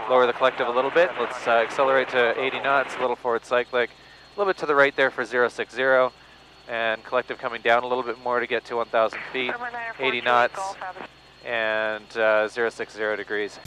Lower the collective a little bit. Let's accelerate to 80 knots, a little forward cyclic. A little bit to the right there for 060. And collective coming down a little bit more to get to 1,000 feet. 80 knots and 060 degrees.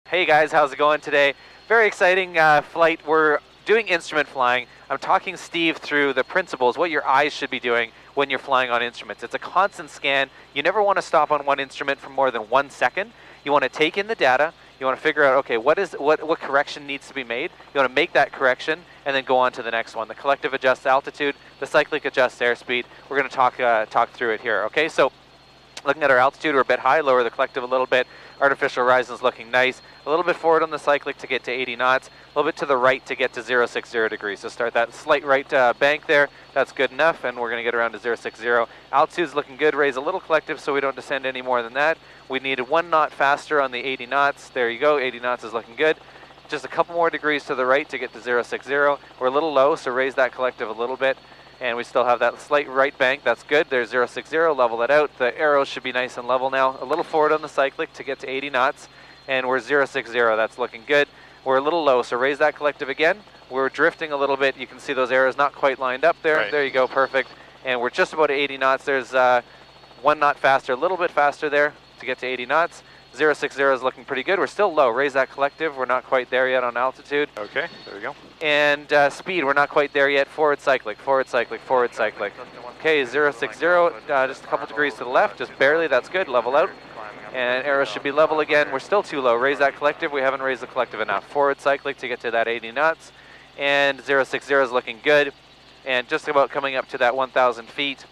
Hey guys, how's it going today? Very exciting flight. We're doing instrument flying. I'm talking Steve through the principles, what your eyes should be doing when you're flying on instruments. It's a constant scan. You never want to stop on one instrument for more than 1 second. You want to take in the data. You want to figure out, okay, what correction needs to be made. You want to make that correction and then go on to the next one. The collective adjusts altitude, the cyclic adjusts airspeed. We're going to talk through it here, okay? So looking at our altitude, we're a bit high, lower the collective a little bit. Artificial horizon's looking nice. A little bit forward on the cyclic to get to 80 knots. A little bit to the right to get to 060 degrees. So start that slight right bank there. That's good enough, and we're going to get around to 060. Altitude's looking good. Raise a little collective so we don't descend any more than that. We need 1 knot faster on the 80 knots. There you go. 80 knots is looking good. Just a couple more degrees to the right to get to 060. We're a little low, so raise that collective a little bit. And we still have that slight right bank. That's good. There's 060. Level that out. The arrows should be nice and level now. A little forward on the cyclic to get to 80 knots. And we're 060. That's looking good. We're a little low, so raise that collective again. We're drifting a little bit. You can see those arrows not quite lined up there. Right. There you go. Perfect. And we're just about 80 knots. There's 1 knot faster, a little bit faster there to get to 80 knots. 060 is looking pretty good. We're still low. Raise that collective. We're not quite there yet on altitude. Okay, there we go. And speed, we're not quite there yet. Forward cyclic, forward cyclic, forward cyclic. Okay, 060, just a couple degrees to the left, just barely. That's good. Level out. And arrows should be level again. We're still too low. Raise that collective. We haven't raised the collective enough. Forward cyclic to get to that 80 knots. And 060 is looking good. And just about coming up to that 1,000 feet.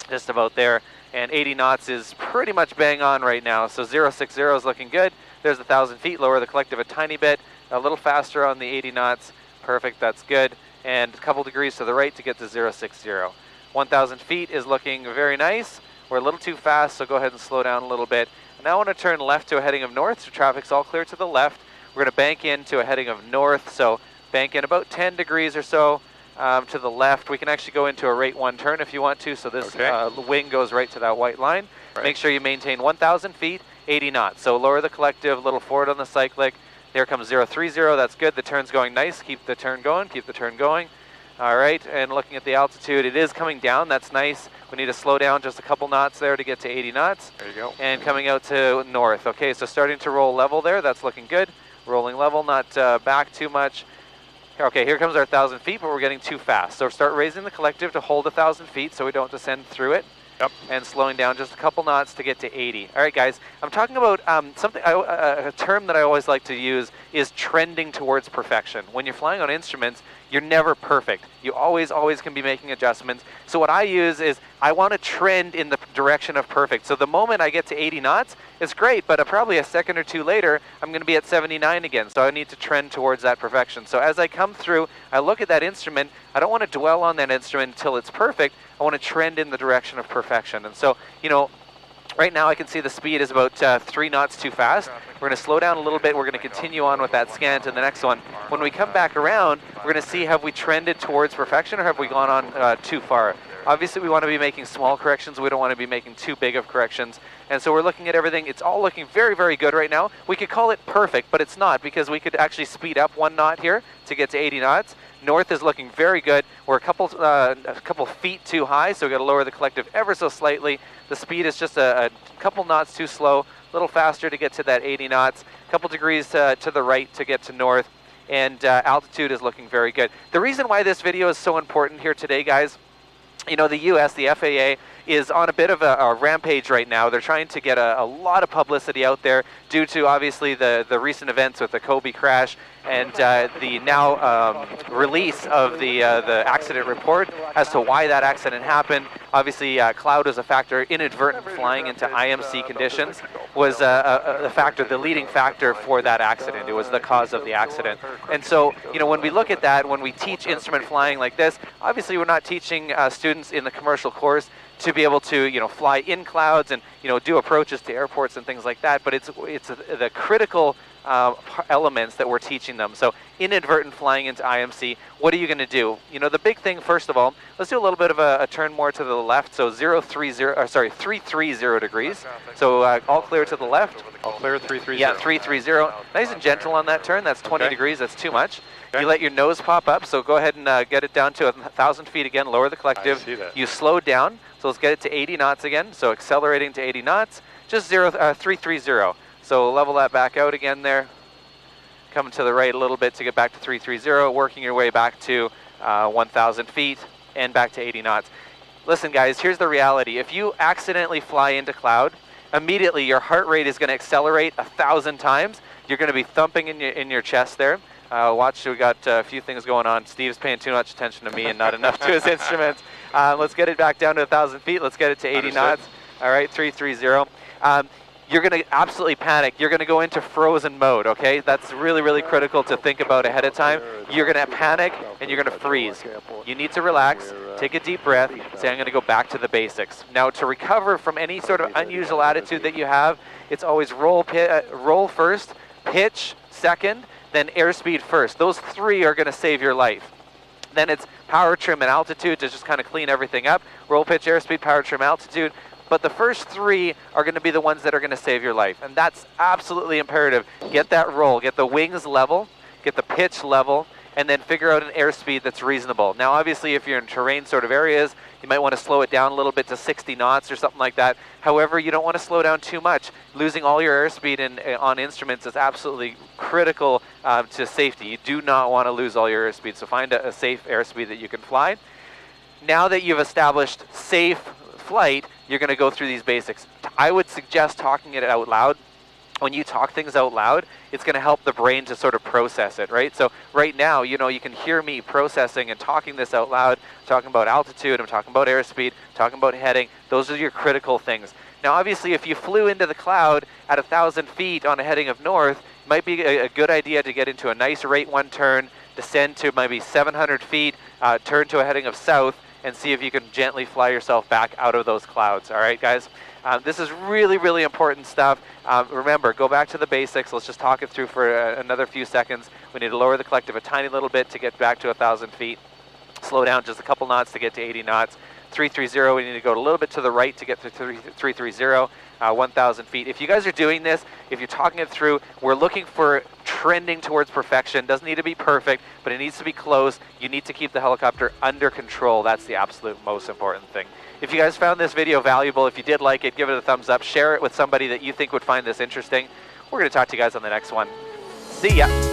Just about there. And 80 knots is pretty much bang on right now. So 060 is looking good. There's 1,000 feet. Lower the collective a tiny bit. A little faster on the 80 knots. Perfect. That's good. And a couple degrees to the right to get to 060. 1,000 feet is looking very nice. We're a little too fast, so go ahead and slow down a little bit. Now I want to turn left to a heading of north. So traffic's all clear to the left. We're going to bank into a heading of north. So bank in about 10 degrees or so. To the left. We can actually go into a rate 1 turn if you want to. So this wing goes right to that white line. Right. Make sure you maintain 1,000 feet, 80 knots. So lower the collective, a little forward on the cyclic. There comes 030. That's good. The turn's going nice. Keep the turn going. Keep the turn going. All right. And looking at the altitude, it is coming down. That's nice. We need to slow down just a couple knots there to get to 80 knots. There you go. And coming out to north. Okay, so starting to roll level there. That's looking good. Rolling level, not back too much. Okay, here comes our 1,000 feet, but we're getting too fast. So start raising the collective to hold 1,000 feet so we don't descend through it. Yep. And slowing down just a couple knots to get to 80. All right, guys, I'm talking about a term that I always like to use is trending towards perfection. When you're flying on instruments, you're never perfect. You always can be making adjustments. So what I use is I want to trend in the direction of perfect. So the moment I get to 80 knots, it's great, but probably a second or two later, I'm going to be at 79 again. So I need to trend towards that perfection. So as I come through, I look at that instrument. I don't want to dwell on that instrument until it's perfect. I want to trend in the direction of perfection. And so, you know, right now I can see the speed is about 3 knots too fast. We're going to slow down a little bit. We're going to continue on with that scan to the next one. When we come back around, we're going to see have we trended towards perfection or have we gone on too far. Obviously, we want to be making small corrections. We don't want to be making too big of corrections. And so we're looking at everything. It's all looking very, very good right now. We could call it perfect, but it's not because we could actually speed up 1 knot here to get to 80 knots. North is looking very good. We're a couple feet too high, so we've got to lower the collective ever so slightly. The speed is just a couple knots too slow, a little faster to get to that 80 knots, a couple degrees to the right to get to north, and altitude is looking very good. The reason why this video is so important here today, guys, you know, the US, the FAA, is on a bit of a rampage right now. They're trying to get a lot of publicity out there due to, obviously, the recent events with the Kobe crash and the now release of the accident report as to why that accident happened. Obviously, cloud was a factor. Inadvertent flying into IMC conditions was a factor, the leading factor for that accident. It was the cause of the accident. And so, you know, when we look at that, when we teach instrument flying like this, obviously we're not teaching students in the commercial course to be able to, fly in clouds and, do approaches to airports and things like that. But it's the critical elements that we're teaching them. So inadvertent flying into IMC, what are you going to do? The big thing, first of all, let's do a little bit of a turn more to the left. So 330 degrees. So all clear to the left. All clear, 330. Yeah, 330. Nice and gentle on that turn. That's 20 degrees. That's too much. Okay. You let your nose pop up. So go ahead and get it down to 1,000 feet again. Lower the collective. I see that. You slow down. So let's get it to 80 knots again. So accelerating to 80 knots. Just 330. So level that back out again there. Coming to the right a little bit to get back to 330. Working your way back to 1,000 feet and back to 80 knots. Listen, guys, here's the reality. If you accidentally fly into cloud, immediately your heart rate is going to accelerate 1,000 times. You're going to be thumping in your chest there. Watch, we got a few things going on. Steve's paying too much attention to me and not enough to his instruments. Let's get it back down to 1,000 feet. Let's get it to 80 knots. All right, 330. You're going to absolutely panic. You're going to go into frozen mode, okay? That's really, really critical to think about ahead of time. You're going to panic and you're going to freeze. You need to relax, take a deep breath, say, I'm going to go back to the basics. Now, to recover from any sort of unusual attitude that you have, it's always roll first, pitch second, then airspeed first. Those three are going to save your life. Then it's power, trim, and altitude to just kind of clean everything up. Roll, pitch, airspeed, power, trim, altitude. But the first three are going to be the ones that are going to save your life. And that's absolutely imperative. Get that roll, get the wings level, get the pitch level, and then figure out an airspeed that's reasonable. Now, obviously, if you're in terrain sort of areas, you might want to slow it down a little bit to 60 knots or something like that. However, you don't want to slow down too much. Losing all your airspeed on instruments is absolutely critical to safety. You do not want to lose all your airspeed, so find a safe airspeed that you can fly. Now that you've established safe flight, you're going to go through these basics. I would suggest talking it out loud. When you talk things out loud, it's going to help the brain to sort of process it, right? So right now, you can hear me processing and talking this out loud, talking about altitude, I'm talking about airspeed, talking about heading. Those are your critical things. Now, obviously, if you flew into the cloud at 1,000 feet on a heading of north, it might be a good idea to get into a nice rate 1 turn, descend to maybe 700 feet, turn to a heading of south, and see if you can gently fly yourself back out of those clouds. All right, guys? This is really, really important stuff. Remember, go back to the basics. Let's just talk it through for another few seconds. We need to lower the collective a tiny little bit to get back to 1,000 feet. Slow down just a couple knots to get to 80 knots. 330, we need to go a little bit to the right to get to 330, 1,000 feet. If you guys are doing this, if you're talking it through, we're looking for trending towards perfection. Doesn't need to be perfect, but it needs to be close. You need to keep the helicopter under control. That's the absolute most important thing. If you guys found this video valuable, if you did like it, give it a thumbs up. Share it with somebody that you think would find this interesting. We're going to talk to you guys on the next one. See ya.